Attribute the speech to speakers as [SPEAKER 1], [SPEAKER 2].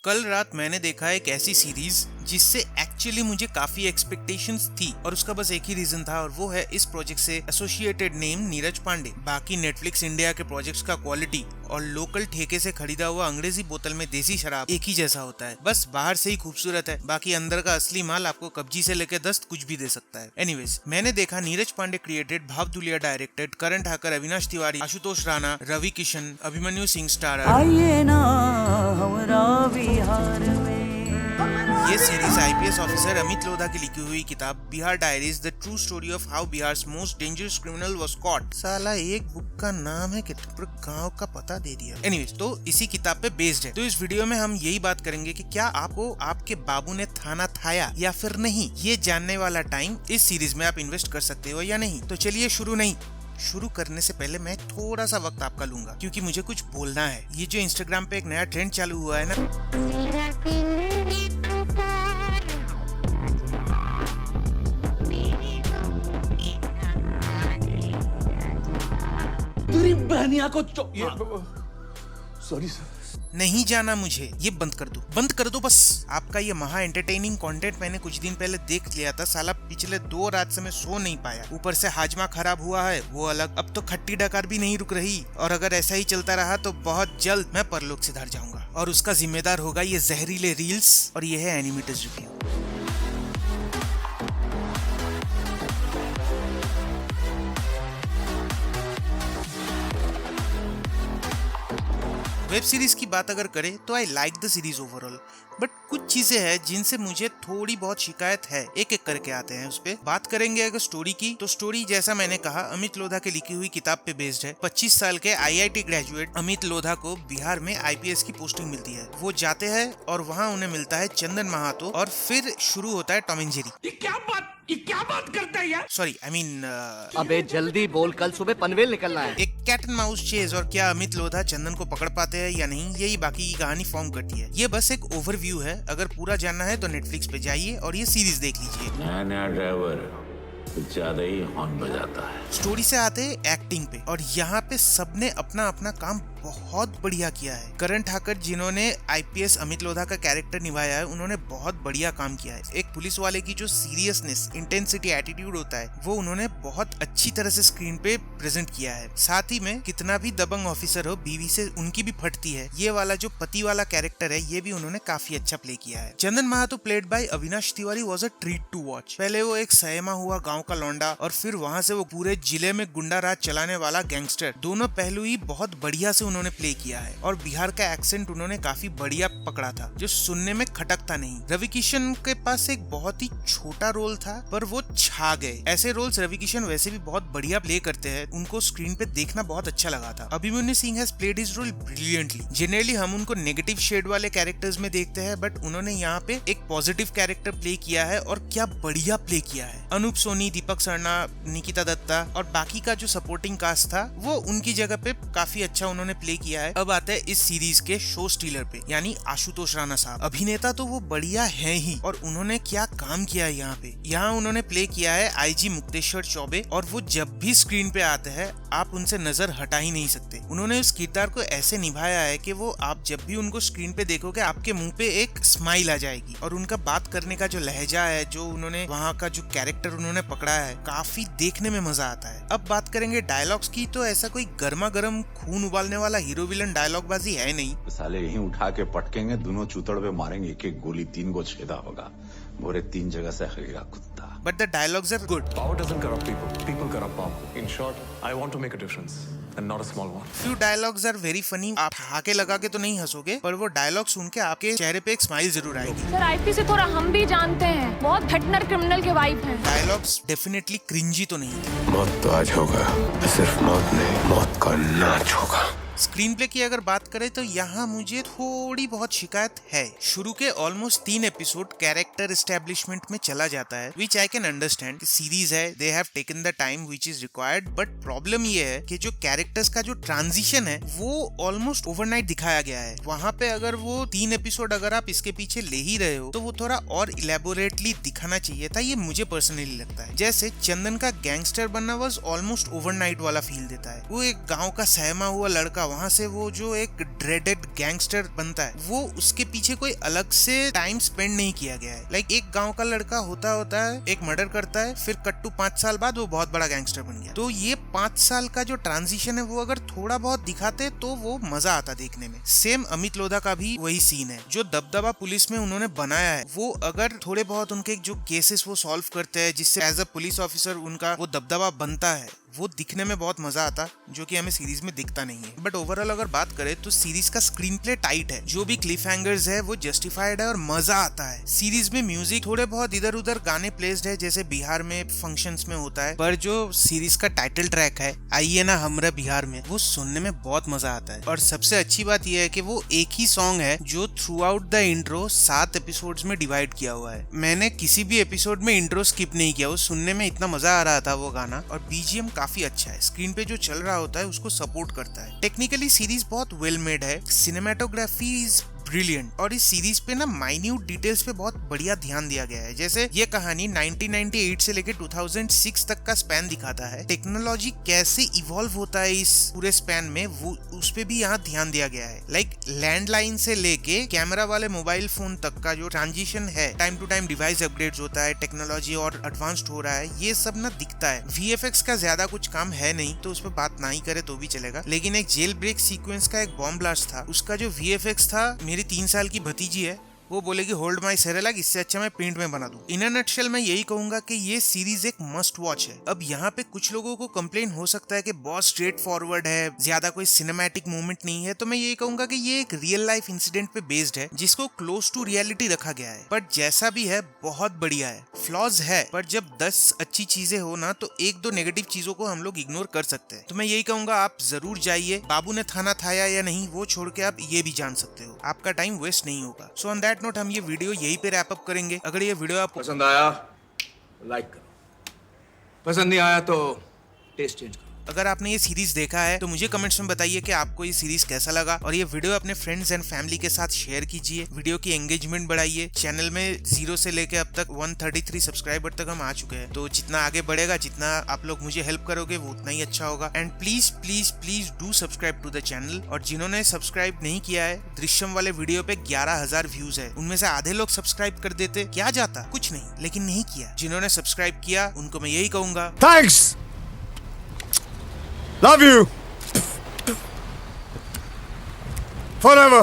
[SPEAKER 1] कल रात मैंने देखा एक ऐसी सीरीज जिससे एक्चुअली मुझे काफी एक्सपेक्टेशंस थी और उसका बस एक ही रीजन था और वो है इस प्रोजेक्ट से एसोसिएटेड नेम नीरज पांडे। बाकी नेटफ्लिक्स इंडिया के प्रोजेक्ट्स का क्वालिटी और लोकल ठेके से खरीदा हुआ अंग्रेजी बोतल में देसी शराब एक ही जैसा होता है, बस बाहर से ही खूबसूरत है, बाकी अंदर का असली माल आपको कब्जी से लेकर दस्त कुछ भी दे सकता है। एनीवेज, मैंने देखा नीरज पांडे क्रिएटेड, भाव दुलिया डायरेक्टेड, करण ठाकर, अविनाश तिवारी, आशुतोष राणा, रवि किशन, अभिमन्यु सिंह स्टारर।
[SPEAKER 2] आइए ना हमरा बिहार में।
[SPEAKER 1] ये series IPS officer Amit Lodha की लिखी हुई किताब Bihar diaries, the true story of how Bihar's most dangerous criminal was cot. साला एक बुक का नाम है कि पूरे गांव का पता दे दिया। एनीवेज, तो इसी किताब पे बेस्ड है। तो इस वीडियो में हम यही बात करेंगे कि क्या आपको आपके बाबू ने थाना थाया या फिर नहीं, ये जानने वाला टाइम इस सीरीज में आप इन्वेस्ट कर सकते हो या नहीं। तो चलिए शुरू करने से पहले मैं थोड़ा सा वक्त आपका लूंगा क्योंकि मुझे कुछ बोलना है। ये जो इंस्टाग्राम पे एक नया ट्रेंड चालू हुआ है ना,
[SPEAKER 2] तेरी बहनिया को सॉरी सर,
[SPEAKER 1] नहीं जाना मुझे, ये बंद कर दो बस। आपका ये महा एंटरटेनिंग कंटेंट मैंने कुछ दिन पहले देख लिया था। साला पिछले 2 रात से मैं सो नहीं पाया, ऊपर से हाजमा खराब हुआ है वो अलग। अब तो खट्टी डकार भी नहीं रुक रही और अगर ऐसा ही चलता रहा तो बहुत जल्द मैं परलोक सिधार जाऊंगा और उसका जिम्मेदार होगा ये जहरीले रील्स और ये है एनिमेटर्स रिव्यू। वेब सीरीज की बात अगर करें तो I like the series overall, but कुछ चीजें हैं जिनसे मुझे थोड़ी बहुत शिकायत है। एक एक करके आते हैं उस पे। बात करेंगे अगर स्टोरी की, तो स्टोरी जैसा मैंने कहा अमित लोधा की लिखी हुई किताब पे बेस्ड है। 25 साल के आईआईटी ग्रेजुएट अमित लोधा को बिहार में आईपीएस की पोस्टिंग मिलती है। वो जाते हैं और वहाँ उन्हें मिलता है चंदन महातो और फिर शुरू होता है टॉम एंड जेरी।
[SPEAKER 3] ये क्या बात करता है यार?
[SPEAKER 1] सॉरी, आई मीन
[SPEAKER 4] अबे जल्दी बोल, कल सुबह पनवेल निकलना है।
[SPEAKER 1] एक कैट एंड माउस चेज। और क्या अमित लोधा चंदन को पकड़ पाते हैं या नहीं, यही बाकी की कहानी फॉर्म करती है। ये बस एक ओवरव्यू है, अगर पूरा जानना है तो नेटफ्लिक्स पे जाइए और ये सीरीज देख लीजिए।
[SPEAKER 3] नया ड्राइवर कुछ ज्यादा ही हॉर्न बजाता है।
[SPEAKER 1] स्टोरी से आते हैं एक्टिंग पे, और यहाँ पे सबने अपना अपना काम बहुत बढ़िया किया है। करण ठाकर जिन्होंने आईपीएस अमित लोधा का कैरेक्टर निभाया है, उन्होंने बहुत बढ़िया काम किया है। एक पुलिस वाले की जो सीरियसनेस, इंटेंसिटी, एटीट्यूड होता है वो उन्होंने बहुत अच्छी तरह से स्क्रीन पे प्रेजेंट किया है। साथ ही में कितना भी दबंग ऑफिसर हो, बीवी से उनकी भी फटती है, ये वाला जो पति वाला कैरेक्टर है ये भी उन्होंने काफी अच्छा प्ले किया है। Chandan Mahato played by Avinash Tiwari was a treat to watch. पहले वो एक सहमा हुआ गाँव का लौंडा और फिर वहाँ से वो पूरे जिले में गुंडा राज चलाने वाला गैंगस्टर, दोनों पहलू ही बहुत बढ़िया से उन्होंने प्ले किया है। और बिहार का एक्सेंट उन्होंने काफी बढ़िया पकड़ा था, जो सुनने में खटकता नहीं। रवि किशन के पास एक बहुत ही छोटा रोल था पर वो छा गए। ऐसे रोल्स रवि किशन वैसे भी बहुत बढ़िया प्ले करते हैं, उनको स्क्रीन पे देखना बहुत अच्छा लगा था। Abhimanyu Singh has played his role brilliantly. Generally हम उनको नेगेटिव शेड वाले कैरेक्टर्स में देखते हैं, बट उन्होंने यहाँ पे एक पॉजिटिव कैरेक्टर प्ले किया है और क्या बढ़िया प्ले किया है। अनूप सोनी, दीपक सरना, निकिता दत्ता और बाकी का जो सपोर्टिंग कास्ट था वो उनकी जगह पे काफी अच्छा उन्होंने प्ले किया है। अब आते हैं इस सीरीज के शो स्टीलर पे, यानी आशुतोष राणा साहब। अभिनेता तो वो बढ़िया है ही, और उन्होंने क्या काम किया है यहाँ पे। यहाँ उन्होंने प्ले किया है आईजी मुक्तेश्वर चौबे, और वो जब भी स्क्रीन पे आते हैं आप उनसे नजर हटा ही नहीं सकते। उन्होंने उस किरदार को ऐसे निभाया है कि वो आप जब भी उनको स्क्रीन पे देखोगे आपके मुंह पे एक स्माइल आ जाएगी। और उनका बात करने का जो लहजा है, जो उन्होंने वहाँ का जो कैरेक्टर उन्होंने पकड़ा है, काफी देखने में मजा आता है। अब बात करेंगे डायलॉग्स की, तो ऐसा कोई गर्मा गर्म खून उबालने वाला हीरो विलन डायलॉग बाजी है नहीं।
[SPEAKER 5] साले यहीं उठा के पटकेंगे, दोनों चूतड़ पे मारेंगे, एक एक गोली 3 को छेदा होगा, बोरे 3 जगह से हगेगा कुत्ता।
[SPEAKER 1] But the dialogues are good.
[SPEAKER 6] Power doesn't corrupt people. People corrupt power. In short, I want to make a difference. And not a small one.
[SPEAKER 1] Few dialogues are very funny. आप हाके लगा के तो नहीं हंसोगे, पर वो डायलॉग सुन के आपके चेहरे पे एक स्माइल जरूर आएगी।
[SPEAKER 7] सर आईपी से थोड़ा हम भी जानते हैं, बहुत भेटनर क्रिमिनल के वाइब हैं।
[SPEAKER 1] डायलॉग्स डेफिनेटली क्रिंजी तो नहीं थे।
[SPEAKER 8] मौत तो आज होगा, सिर्फ मौत नहीं, मौत का नाच होगा।
[SPEAKER 1] स्क्रीन प्ले की अगर बात करें तो यहाँ मुझे थोड़ी बहुत शिकायत है। शुरू के ऑलमोस्ट 3 एपिसोड कैरेक्टर एस्टेब्लिशमेंट में चला जाता है, विच आई कैन अंडरस्टैंड। सीरीज है, they have taken the time which is required, but problem ये है कि जो कैरेक्टर्स का जो ट्रांजिशन है वो ऑलमोस्ट ओवरनाइट दिखाया गया है। वहाँ पे अगर वो 3 एपिसोड अगर आप इसके पीछे ले ही रहे हो तो वो थोड़ा और इलेबोरेटली दिखाना चाहिए था, ये मुझे पर्सनली लगता है। जैसे चंदन का गैंगस्टर बनना वाज ऑलमोस्ट ओवरनाइट वाला फील देता है। वो एक गाँव का सहमा हुआ लड़का वहाँ से वो जो एक ड्रेडेड गैंगस्टर बनता है, वो उसके पीछे कोई अलग से टाइम स्पेंड नहीं किया गया है। लाइक एक गांव का लड़का होता है, एक मर्डर करता है, फिर कट्टू 5 साल बाद वो बहुत बड़ा गैंगस्टर बन गया। तो ये 5 साल का जो ट्रांजिशन है वो अगर थोड़ा बहुत दिखाते तो वो मजा आता देखने में। सेम अमित लोधा का भी वही सीन है। जो दबदबा पुलिस में उन्होंने बनाया है, वो अगर थोड़े बहुत उनके जो केसेस वो सॉल्व करते हैं, जिससे एज अ पुलिस ऑफिसर उनका वो दबदबा बनता है, वो दिखने में बहुत मजा आता, जो कि हमें सीरीज में दिखता नहीं है। बट ओवरऑल अगर बात करें तो सीरीज का स्क्रीन प्ले टाइट है, जो भी क्लिफ हैंगर्स है वो जस्टिफाइड है और मजा आता है। सीरीज में म्यूजिक थोड़े बहुत इधर उधर गाने प्लेस्ड है, जैसे बिहार में फंक्शंस में होता है, पर जो सीरीज का टाइटल ट्रैक है आइए ना हमरा बिहार में, वो सुनने में बहुत मजा आता है। और सबसे अच्छी बात यह है कि वो एक ही सॉन्ग है जो through out the intro 7 episodes में डिवाइड किया हुआ है। मैंने किसी भी एपिसोड में इंट्रो स्किप नहीं किया, वो सुनने में इतना मजा आ रहा था वो गाना। और बीजीएम काफी अच्छा है, स्क्रीन पे जो चल रहा होता है उसको सपोर्ट करता है। टेक्निकली सीरीज बहुत वेल मेड है, सिनेमेटोग्राफी इज ब्रिलियंट, और इस सीरीज पे ना माइन्यूट डिटेल्स पे बहुत बढ़िया ध्यान दिया गया है। जैसे ये कहानी 1998 से लेकर 2006 तक का स्पैन दिखाता है। टेक्नोलॉजी कैसे इवॉल्व होता है इस पूरे स्पैन में, वो उस पे भी यहाँ ध्यान दिया गया है। लाइक लैंडलाइन से लेके कैमरा वाले मोबाइल फोन तक का जो ट्रांजिशन है, time to time device upgrade होता है, टेक्नोलॉजी और एडवांस्ड हो रहा है, ये सब ना दिखता है। VFX का ज्यादा कुछ काम है नहीं, तो उस पर बात ना ही करे तो भी चलेगा। लेकिन एक जेल ब्रेक सीक्वेंस का एक बॉम्ब ब्लास्ट था, उसका जो VFX था, मेरी 3 साल की भतीजी है, वो बोलेगी होल्ड माई सेरेलैक, इससे अच्छा मैं पेंट में बना दूं। इन अ नटशेल मैं यही कहूंगा कि ये सीरीज एक मस्ट वॉच है। अब यहाँ पे कुछ लोगों को कंप्लेन हो सकता है कि बहुत स्ट्रेट फॉरवर्ड है, ज्यादा कोई सिनेमैटिक मूवमेंट नहीं है, तो मैं यही कहूंगा कि ये एक रियल लाइफ इंसिडेंट पे बेस्ड है, जिसको क्लोज टू रियलिटी रखा गया है। बट जैसा भी है बहुत बढ़िया है। फ्लॉज है, पर जब 10 अच्छी चीजें हो ना, तो 1-2 नेगेटिव चीजों को हम लोग इग्नोर कर सकते हैं। तो मैं यही कहूंगा आप जरूर जाइए। बाबू ने थाना थाया या नहीं वो छोड़ के आप ये भी जान सकते हो, आपका टाइम वेस्ट नहीं होगा। सो ऑन दैट नोट हम ये वीडियो यहीं पे रैप अप करेंगे। अगर ये वीडियो आपको
[SPEAKER 9] पसंद आया लाइक करो, पसंद नहीं आया तो टेस्ट चेंज करो।
[SPEAKER 1] अगर आपने ये सीरीज देखा है तो मुझे कमेंट्स में बताइए कि आपको ये सीरीज कैसा लगा, और ये वीडियो अपने फ्रेंड्स एंड फैमिली के साथ शेयर कीजिए। वीडियो की एंगेजमेंट बढ़ाइए। चैनल में 0 से लेके अब तक 133 सब्सक्राइबर तक हम आ चुके हैं, तो जितना आगे बढ़ेगा, जितना आप लोग मुझे हेल्प करोगे, वो उतना ही अच्छा होगा। And please please please do subscribe to the channel. और जिन्होंने सब्सक्राइब नहीं किया है, दृश्यम वाले वीडियो पे 11,000 व्यूज है, उनमें से आधे लोग सब्सक्राइब कर देते, क्या जाता, कुछ नहीं, लेकिन नहीं किया। जिन्होंने सब्सक्राइब किया उनको मैं यही कहूंगा,
[SPEAKER 8] Thanks! Love you! Forever!